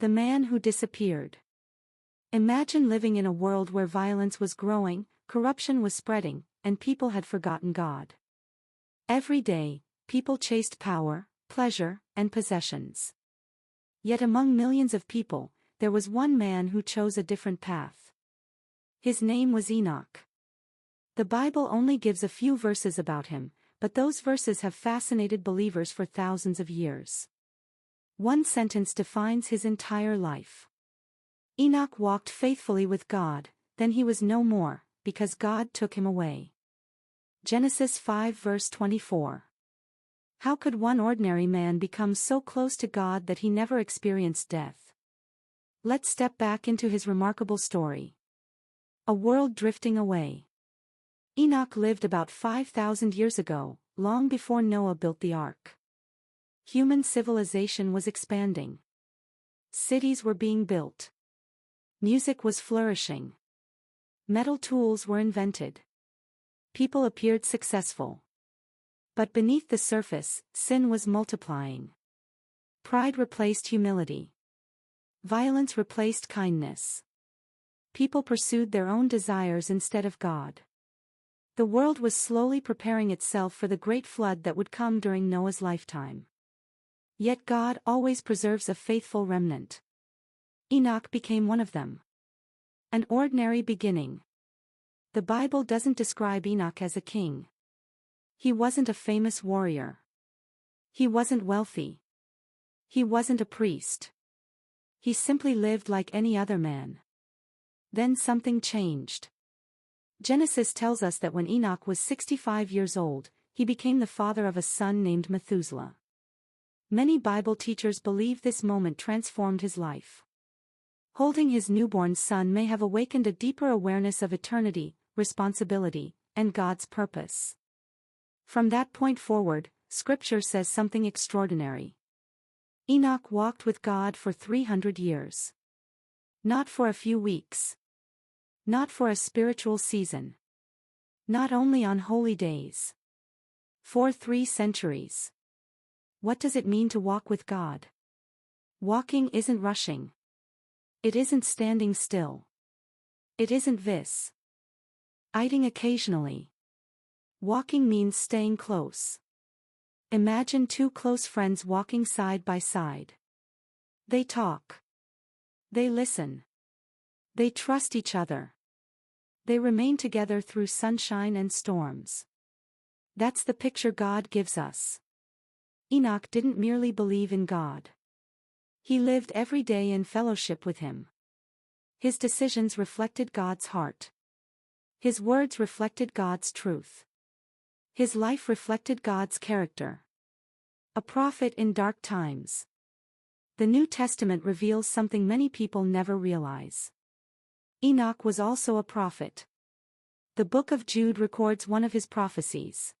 The man who disappeared. Imagine living in a world where violence was growing, corruption was spreading, and people had forgotten God. Every day, people chased power, pleasure, and possessions. Yet among millions of people, there was one man who chose a different path. His name was Enoch. The Bible only gives a few verses about him, but those verses have fascinated believers for thousands of years. One sentence defines his entire life. Enoch walked faithfully with God, then he was no more, because God took him away. Genesis 5 verse 24. How could one ordinary man become so close to God that he never experienced death? Let's step back into his remarkable story. A world drifting away. Enoch lived about 5,000 years ago, long before Noah built the ark. Human civilization was expanding. Cities were being built. Music was flourishing. Metal tools were invented. People appeared successful. But beneath the surface, sin was multiplying. Pride replaced humility. Violence replaced kindness. People pursued their own desires instead of God. The world was slowly preparing itself for the great flood that would come during Noah's lifetime. Yet God always preserves a faithful remnant. Enoch became one of them. An ordinary beginning. The Bible doesn't describe Enoch as a king. He wasn't a famous warrior. He wasn't wealthy. He wasn't a priest. He simply lived like any other man. Then something changed. Genesis tells us that when Enoch was 65 years old, he became the father of a son named Methuselah. Many Bible teachers believe this moment transformed his life. Holding his newborn son may have awakened a deeper awareness of eternity, responsibility, and God's purpose. From that point forward, Scripture says something extraordinary. Enoch walked with God for 300 years. Not for a few weeks. Not for a spiritual season. Not only on holy days. For 3 centuries. What does it mean to walk with God? Walking isn't rushing. It isn't standing still. It isn't this. Idling occasionally. Walking means staying close. Imagine 2 close friends walking side by side. They talk. They listen. They trust each other. They remain together through sunshine and storms. That's the picture God gives us. Enoch didn't merely believe in God. He lived every day in fellowship with Him. His decisions reflected God's heart. His words reflected God's truth. His life reflected God's character. A prophet in dark times. The New Testament reveals something many people never realize. Enoch was also a prophet. The book of Jude records one of his prophecies.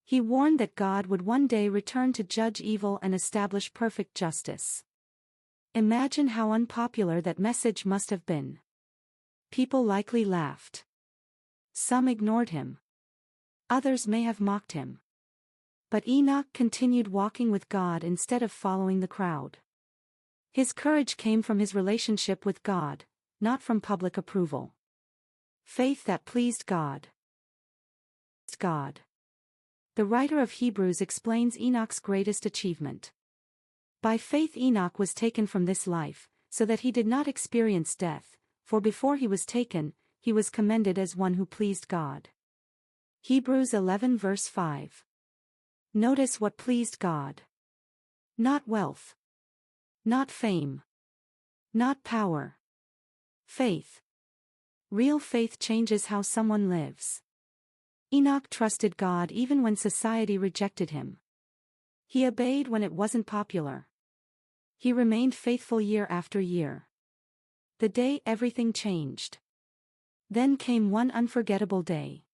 He warned that God would one day return to judge evil and establish perfect justice. Imagine how unpopular that message must have been. People likely laughed. Some ignored him. Others may have mocked him. But Enoch continued walking with God instead of following the crowd. His courage came from his relationship with God, not from public approval. Faith that pleased God. The writer of Hebrews explains Enoch's greatest achievement. By faith Enoch was taken from this life, so that he did not experience death, for before he was taken, he was commended as one who pleased God. Hebrews 11 verse 5. Notice what pleased God. Not wealth. Not fame. Not power. Faith. Real faith changes how someone lives. Enoch trusted God even when society rejected him. He obeyed when it wasn't popular. He remained faithful year after year. The day everything changed. Then came one unforgettable day.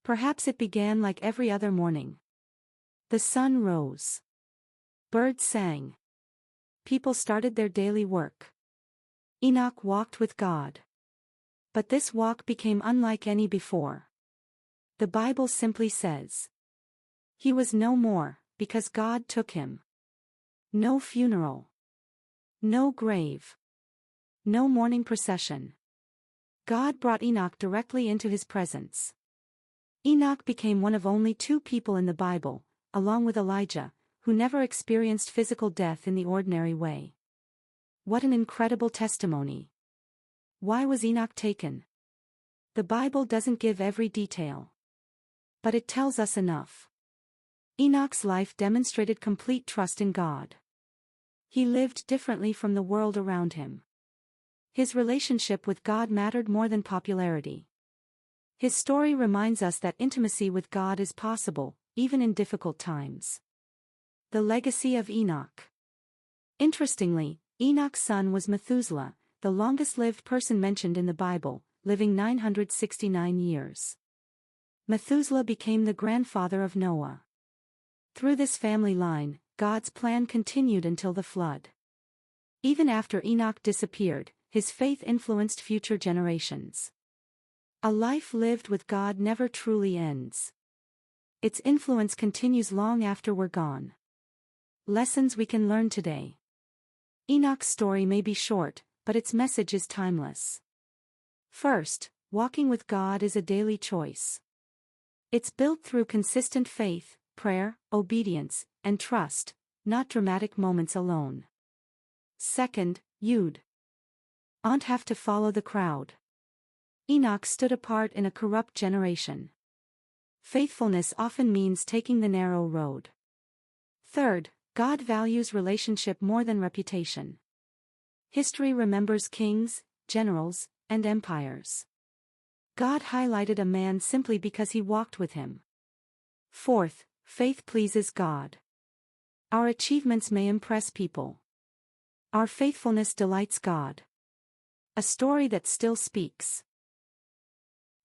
Perhaps it began like every other morning. The sun rose. Birds sang. People started their daily work. Enoch walked with God. But this walk became unlike any before. The Bible simply says, he was no more, because God took him. No funeral. No grave. No mourning procession. God brought Enoch directly into his presence. Enoch became one of only 2 people in the Bible, along with Elijah, who never experienced physical death in the ordinary way. What an incredible testimony. Why was Enoch taken? The Bible doesn't give every detail. But it tells us enough. Enoch's life demonstrated complete trust in God. He lived differently from the world around him. His relationship with God mattered more than popularity. His story reminds us that intimacy with God is possible, even in difficult times. The legacy of Enoch. Interestingly, Enoch's son was Methuselah, the longest-lived person mentioned in the Bible, living 969 years. Methuselah became the grandfather of Noah. Through this family line, God's plan continued until the flood. Even after Enoch disappeared, his faith influenced future generations. A life lived with God never truly ends. Its influence continues long after we're gone. Lessons we can learn today. Enoch's story may be short, but its message is timeless. First, walking with God is a daily choice. It's built through consistent faith, prayer, obedience, and trust, not dramatic moments alone. Second, you'd not have to follow the crowd. Enoch stood apart in a corrupt generation. Faithfulness often means taking the narrow road. Third, God values relationship more than reputation. History remembers kings, generals, and empires. God highlighted a man simply because he walked with him. Fourth, faith pleases God. Our achievements may impress people. Our faithfulness delights God. A story that still speaks.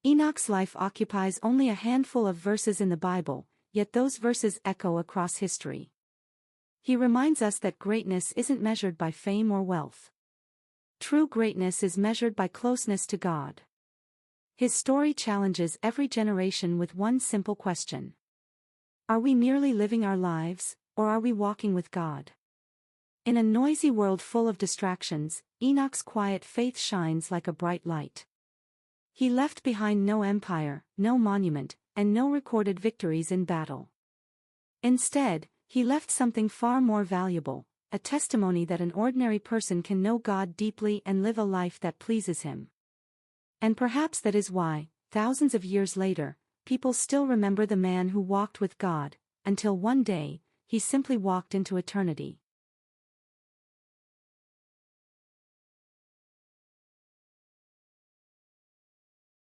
Enoch's life occupies only a handful of verses in the Bible, yet those verses echo across history. He reminds us that greatness isn't measured by fame or wealth. True greatness is measured by closeness to God. His story challenges every generation with one simple question. Are we merely living our lives, or are we walking with God? In a noisy world full of distractions, Enoch's quiet faith shines like a bright light. He left behind no empire, no monument, and no recorded victories in battle. Instead, he left something far more valuable, a testimony that an ordinary person can know God deeply and live a life that pleases him. And perhaps that is why, thousands of years later, people still remember the man who walked with God, until one day, he simply walked into eternity.